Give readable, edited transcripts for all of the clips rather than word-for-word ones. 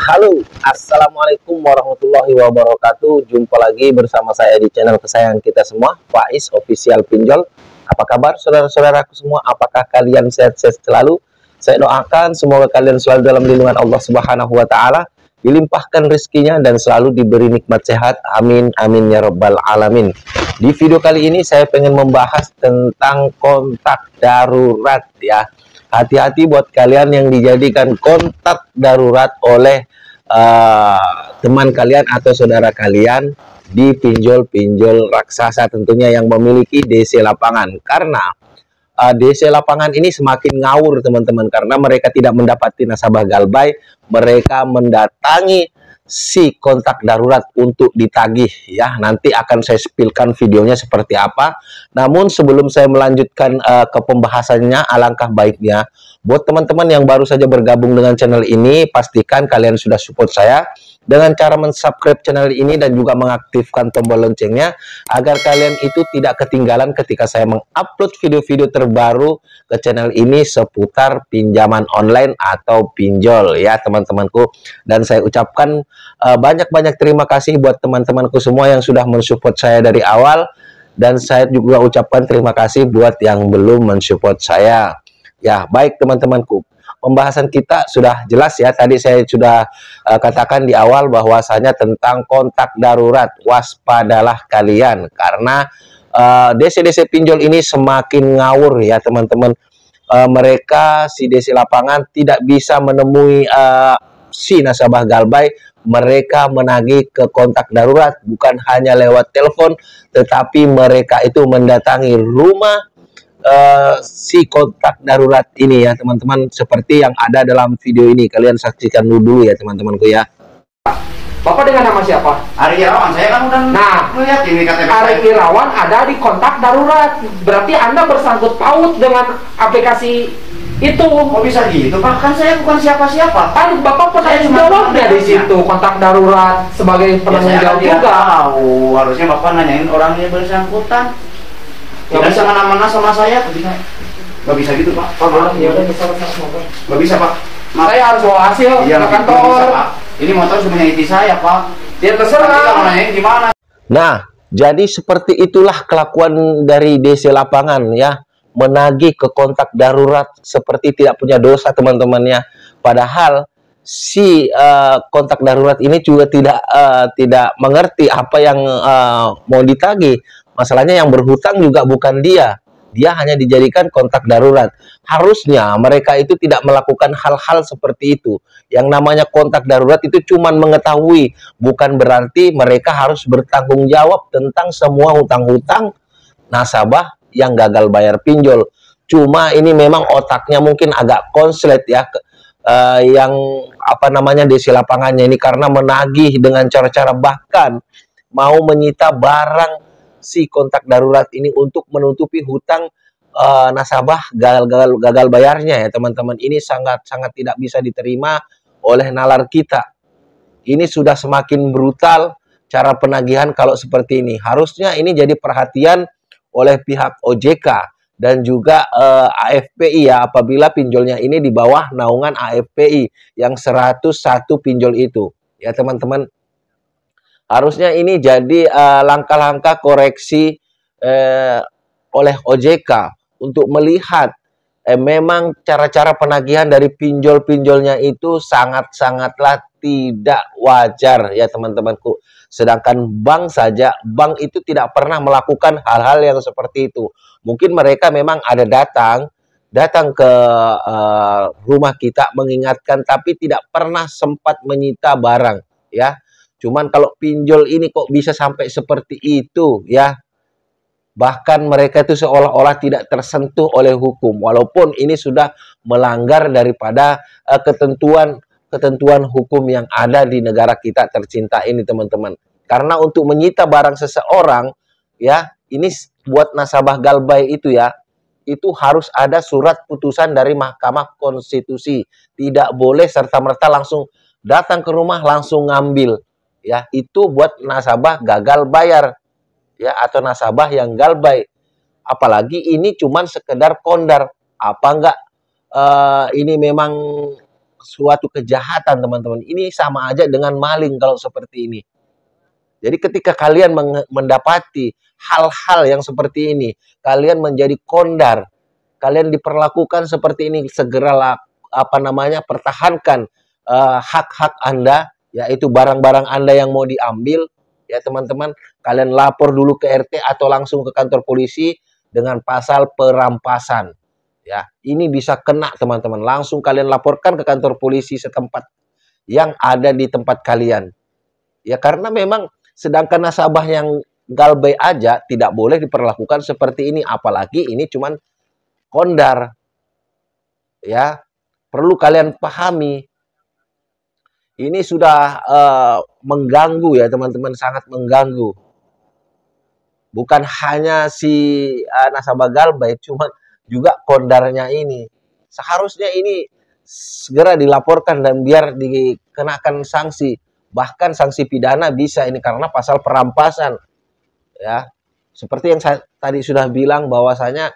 Halo, assalamualaikum warahmatullahi wabarakatuh. Jumpa lagi bersama saya di channel kesayangan kita semua, Faiz Official Pinjol. Apa kabar saudara-saudaraku semua? Apakah kalian sehat-sehat selalu? Saya doakan semoga kalian selalu dalam lindungan Allah Subhanahu wa Ta'ala, dilimpahkan rezekinya dan selalu diberi nikmat sehat. Amin, amin ya Rabbal alamin. Di video kali ini saya pengen membahas tentang kontak darurat ya. Hati-hati buat kalian yang dijadikan kontak darurat oleh teman kalian atau saudara kalian di pinjol-pinjol raksasa, tentunya yang memiliki DC lapangan. Karena DC lapangan ini semakin ngawur teman-teman, karena mereka tidak mendapati nasabah galbay, mereka mendatangi si kontak darurat untuk ditagih ya. Nanti akan saya spilkan videonya seperti apa. Namun sebelum saya melanjutkan ke pembahasannya, alangkah baiknya buat teman-teman yang baru saja bergabung dengan channel ini, pastikan kalian sudah support saya dengan cara mensubscribe channel ini dan juga mengaktifkan tombol loncengnya agar kalian itu tidak ketinggalan ketika saya mengupload video-video terbaru ke channel ini seputar pinjaman online atau pinjol ya teman-temanku. Dan saya ucapkan banyak-banyak terima kasih buat teman-temanku semua yang sudah mensupport saya dari awal, dan saya juga ucapkan terima kasih buat yang belum mensupport saya. Ya, baik teman-temanku. Pembahasan kita sudah jelas ya. Tadi saya sudah katakan di awal bahwasanya tentang kontak darurat. Waspadalah kalian karena DC-DC pinjol ini semakin ngawur ya teman-teman. Mereka si DC lapangan tidak bisa menemui si nasabah galbay. Mereka menagih ke kontak darurat bukan hanya lewat telepon, tetapi mereka itu mendatangi rumah si kontak darurat ini ya teman-teman, seperti yang ada dalam video ini. Kalian saksikan dulu ya teman-temanku ya. Bapak dengan nama siapa? Ari Irawan, saya kan udah lihat ini KTP Ari Irawan ada di kontak darurat. Berarti Anda bersangkut paut dengan aplikasi itu. Kok bisa gitu Pak? Kan saya bukan siapa-siapa. Kan Bapak penanggung jawabnya di situ, kontak darurat sebagai penanggung jawab juga. Tahu, harusnya Bapak nanyain orangnya bersangkutan. Tidak bisa mana-mana sama saya, nggak bisa gitu Pak. Ya udah nggak bisa Pak. Saya harus bawa hasil Iya, ke kantor. bisa, Pak. Ini motor sebenarnya istri saya Pak. Ya terserah. Kalau nanyain gimana? Nah, jadi seperti itulah kelakuan dari DC lapangan ya, menagih ke kontak darurat seperti tidak punya dosa teman-temannya. Padahal si kontak darurat ini juga tidak mengerti apa yang mau ditagih. Masalahnya yang berhutang juga bukan dia. Dia hanya dijadikan kontak darurat. Harusnya mereka itu tidak melakukan hal-hal seperti itu. Yang namanya kontak darurat itu cuma mengetahui, bukan berarti mereka harus bertanggung jawab tentang semua hutang-hutang nasabah yang gagal bayar pinjol. Cuma ini memang otaknya mungkin agak konslet ya, yang apa namanya DC lapangannya ini, karena menagih dengan cara-cara bahkan mau menyita barang si kontak darurat ini untuk menutupi hutang nasabah gagal bayarnya ya teman-teman. Ini sangat-sangat tidak bisa diterima oleh nalar kita. Ini sudah semakin brutal cara penagihan kalau seperti ini. Harusnya ini jadi perhatian oleh pihak OJK dan juga AFPI ya, apabila pinjolnya ini di bawah naungan AFPI yang 101 pinjol itu ya teman-teman. Harusnya ini jadi langkah-langkah koreksi oleh OJK untuk melihat memang cara-cara penagihan dari pinjol-pinjolnya itu sangat-sangatlah tidak wajar ya teman-temanku. Sedangkan bank saja, bank itu tidak pernah melakukan hal-hal yang seperti itu. Mungkin mereka memang ada datang ke rumah kita mengingatkan, tapi tidak pernah sempat menyita barang ya. Cuman kalau pinjol ini kok bisa sampai seperti itu ya. Bahkan mereka itu seolah-olah tidak tersentuh oleh hukum. Walaupun ini sudah melanggar daripada ketentuan hukum yang ada di negara kita tercinta ini teman-teman. Karena untuk menyita barang seseorang ya, ini buat nasabah galbay itu ya, itu harus ada surat putusan dari Mahkamah Konstitusi. Tidak boleh serta-merta langsung datang ke rumah langsung ngambil. Ya, itu buat nasabah gagal bayar ya, atau nasabah yang galbay. Apalagi ini cuman sekedar kondar. Apa enggak ini memang suatu kejahatan, teman-teman. Ini sama aja dengan maling kalau seperti ini. Jadi ketika kalian mendapati hal-hal yang seperti ini, kalian menjadi kondar, kalian diperlakukan seperti ini, segeralah pertahankan hak-hak Anda, yaitu barang-barang Anda yang mau diambil, ya teman-teman. Kalian lapor dulu ke RT atau langsung ke kantor polisi dengan pasal perampasan. Ya, ini bisa kena teman-teman. Langsung kalian laporkan ke kantor polisi setempat yang ada di tempat kalian. Ya, karena memang sedangkan nasabah yang galbay aja tidak boleh diperlakukan seperti ini, apalagi ini cuman kondar. Ya, perlu kalian pahami. Ini sudah mengganggu ya teman-teman, sangat mengganggu. Bukan hanya si nasabah galbay, cuman juga kondarnya ini. Seharusnya ini segera dilaporkan dan biar dikenakan sanksi. Bahkan sanksi pidana bisa ini karena pasal perampasan. Ya, seperti yang saya tadi sudah bilang bahwasanya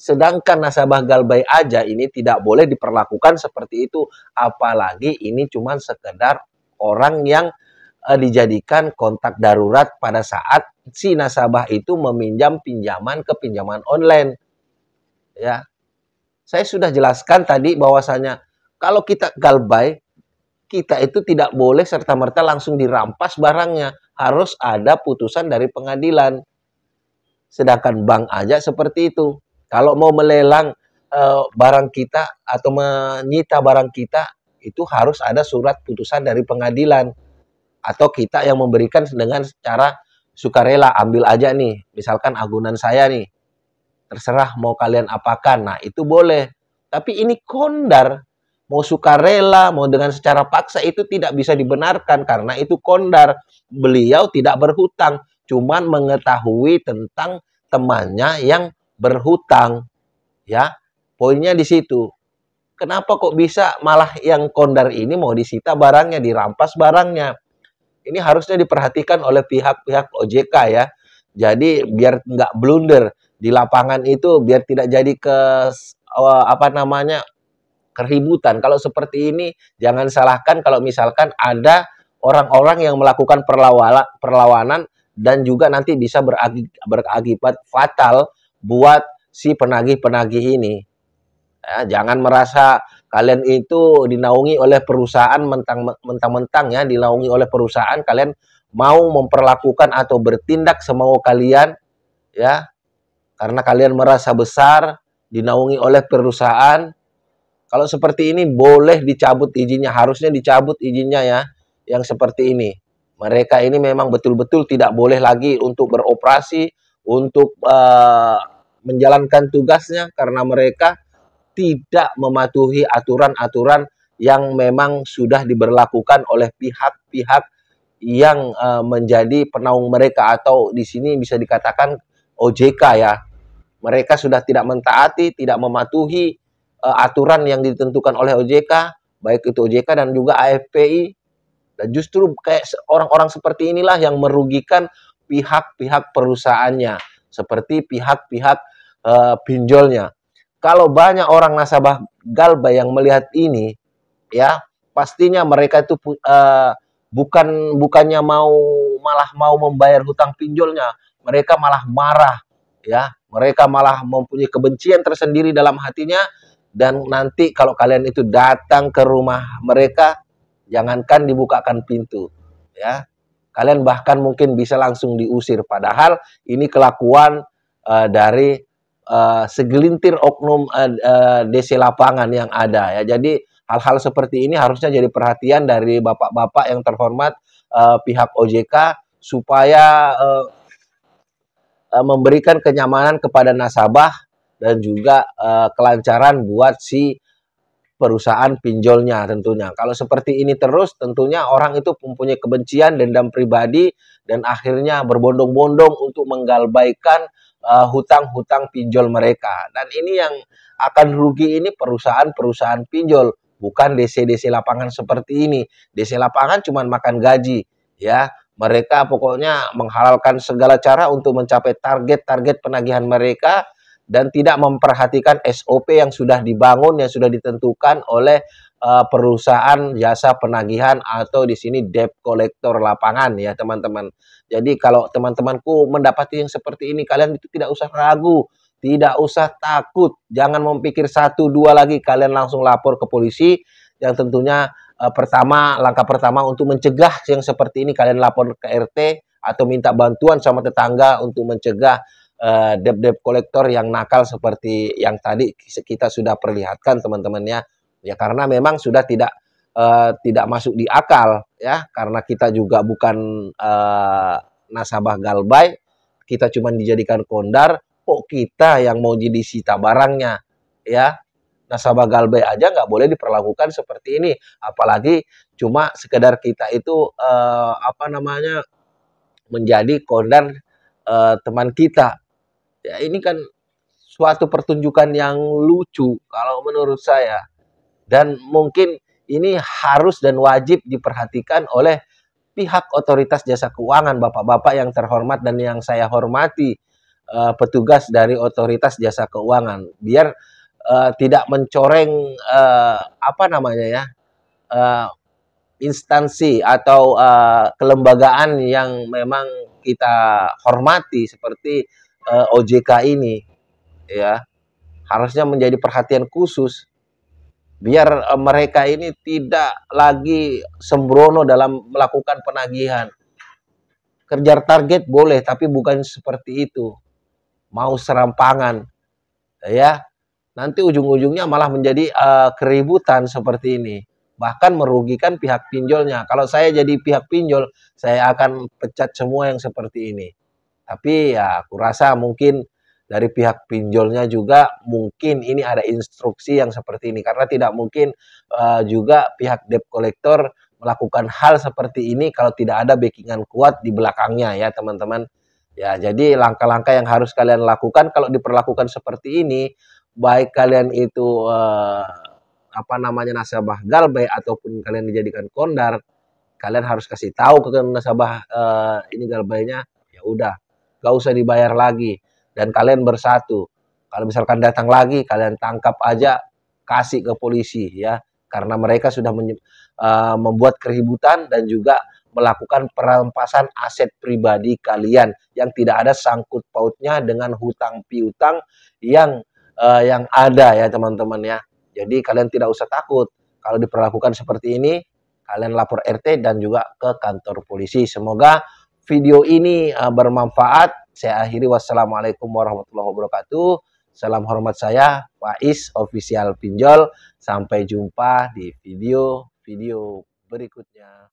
sedangkan nasabah galbay aja ini tidak boleh diperlakukan seperti itu, apalagi ini cuma sekedar orang yang dijadikan kontak darurat pada saat si nasabah itu meminjam pinjaman ke pinjaman online. Ya, saya sudah jelaskan tadi bahwasanya kalau kita galbay, kita itu tidak boleh serta-merta langsung dirampas barangnya. Harus ada putusan dari pengadilan. Sedangkan bank aja seperti itu. Kalau mau melelang barang kita atau menyita barang kita, itu harus ada surat putusan dari pengadilan. Atau kita yang memberikan dengan cara sukarela. Ambil aja nih, misalkan agunan saya nih. Terserah mau kalian apakan. Nah, itu boleh. Tapi ini kondar. Mau sukarela, mau dengan secara paksa itu tidak bisa dibenarkan karena itu kondar. Beliau tidak berhutang, cuman mengetahui tentang temannya yang berhutang. Ya, poinnya di situ. Kenapa kok bisa malah yang kondar ini mau disita barangnya, dirampas barangnya? Ini harusnya diperhatikan oleh pihak-pihak OJK ya. Jadi biar nggak blunder di lapangan itu, biar tidak jadi keributan. Kalau seperti ini, jangan salahkan kalau misalkan ada orang-orang yang melakukan perlawanan dan juga nanti bisa berakibat fatal buat si penagih-penagih ini. Ya, jangan merasa kalian itu dinaungi oleh perusahaan mentang-mentang ya, dinaungi oleh perusahaan, kalian mau memperlakukan atau bertindak semau kalian ya, karena kalian merasa besar, dinaungi oleh perusahaan. Kalau seperti ini boleh dicabut izinnya, harusnya dicabut izinnya ya, yang seperti ini. Mereka ini memang betul-betul tidak boleh lagi untuk beroperasi, untuk menjalankan tugasnya karena mereka tidak mematuhi aturan-aturan yang memang sudah diberlakukan oleh pihak-pihak yang menjadi penaung mereka, atau di sini bisa dikatakan OJK ya. Mereka sudah tidak mentaati, tidak mematuhi aturan yang ditentukan oleh OJK, baik itu OJK dan juga AFPI. Dan justru kayak orang-orang seperti inilah yang merugikan pihak-pihak perusahaannya, seperti pihak-pihak pinjolnya. Kalau banyak orang nasabah galbay yang melihat ini, ya pastinya mereka itu bukannya malah mau membayar hutang pinjolnya, mereka malah marah, ya. Mereka malah mempunyai kebencian tersendiri dalam hatinya. Dan nanti kalau kalian itu datang ke rumah mereka, jangankan dibukakan pintu, ya, kalian bahkan mungkin bisa langsung diusir. Padahal ini kelakuan dari segelintir oknum DC lapangan yang ada, ya. Jadi hal-hal seperti ini harusnya jadi perhatian dari bapak-bapak yang terhormat pihak OJK supaya memberikan kenyamanan kepada nasabah dan juga kelancaran buat si perusahaan pinjolnya tentunya. Kalau seperti ini terus, tentunya orang itu mempunyai kebencian, dendam pribadi, dan akhirnya berbondong-bondong untuk menggalbaikan hutang-hutang pinjol mereka. Dan ini yang akan rugi ini perusahaan-perusahaan pinjol, bukan DC-DC lapangan seperti ini. DC lapangan cuma makan gaji, ya. Mereka pokoknya menghalalkan segala cara untuk mencapai target-target penagihan mereka, dan tidak memperhatikan SOP yang sudah dibangun, yang sudah ditentukan oleh perusahaan jasa penagihan atau di sini debt collector lapangan ya teman-teman. Jadi kalau teman-temanku mendapati yang seperti ini, kalian itu tidak usah ragu, tidak usah takut, jangan memikir 1-2 lagi, kalian langsung lapor ke polisi. Yang tentunya langkah pertama untuk mencegah yang seperti ini, kalian lapor ke RT atau minta bantuan sama tetangga untuk mencegah debt kolektor yang nakal seperti yang tadi kita sudah perlihatkan teman-teman ya. Ya karena memang sudah tidak masuk di akal ya, karena kita juga bukan nasabah galbay, kita cuma dijadikan kondar, kok kita yang mau jadi sita barangnya ya. Nasabah galbay aja nggak boleh diperlakukan seperti ini, apalagi cuma sekedar kita itu menjadi kondar teman kita. Ya ini kan suatu pertunjukan yang lucu kalau menurut saya, dan mungkin ini harus dan wajib diperhatikan oleh pihak otoritas jasa keuangan, bapak-bapak yang terhormat dan yang saya hormati, petugas dari otoritas jasa keuangan, biar tidak mencoreng instansi atau kelembagaan yang memang kita hormati seperti OJK ini ya, harusnya menjadi perhatian khusus biar mereka ini tidak lagi sembrono dalam melakukan penagihan. Kejar target boleh, tapi bukan seperti itu. Mau serampangan ya, nanti ujung-ujungnya malah menjadi keributan seperti ini, bahkan merugikan pihak pinjolnya. Kalau saya jadi pihak pinjol, saya akan pecat semua yang seperti ini. Tapi ya aku rasa mungkin dari pihak pinjolnya juga mungkin ini ada instruksi yang seperti ini, karena tidak mungkin juga pihak debt collector melakukan hal seperti ini kalau tidak ada backingan kuat di belakangnya ya teman-teman. Ya, jadi langkah-langkah yang harus kalian lakukan kalau diperlakukan seperti ini, baik kalian itu nasabah galbay ataupun kalian dijadikan kondar, kalian harus kasih tahu ke nasabah ini galbaynya, ya udah, gak usah dibayar lagi, dan kalian bersatu. Kalau misalkan datang lagi, kalian tangkap aja, kasih ke polisi ya, karena mereka sudah membuat keributan dan juga melakukan perampasan aset pribadi kalian yang tidak ada sangkut pautnya dengan hutang piutang yang ada ya teman-teman ya. Jadi kalian tidak usah takut kalau diperlakukan seperti ini, kalian lapor RT dan juga ke kantor polisi. Semoga video ini bermanfaat. Saya akhiri, wassalamualaikum warahmatullahi wabarakatuh. Salam hormat saya, Faiz Official Pinjol. Sampai jumpa di video berikutnya.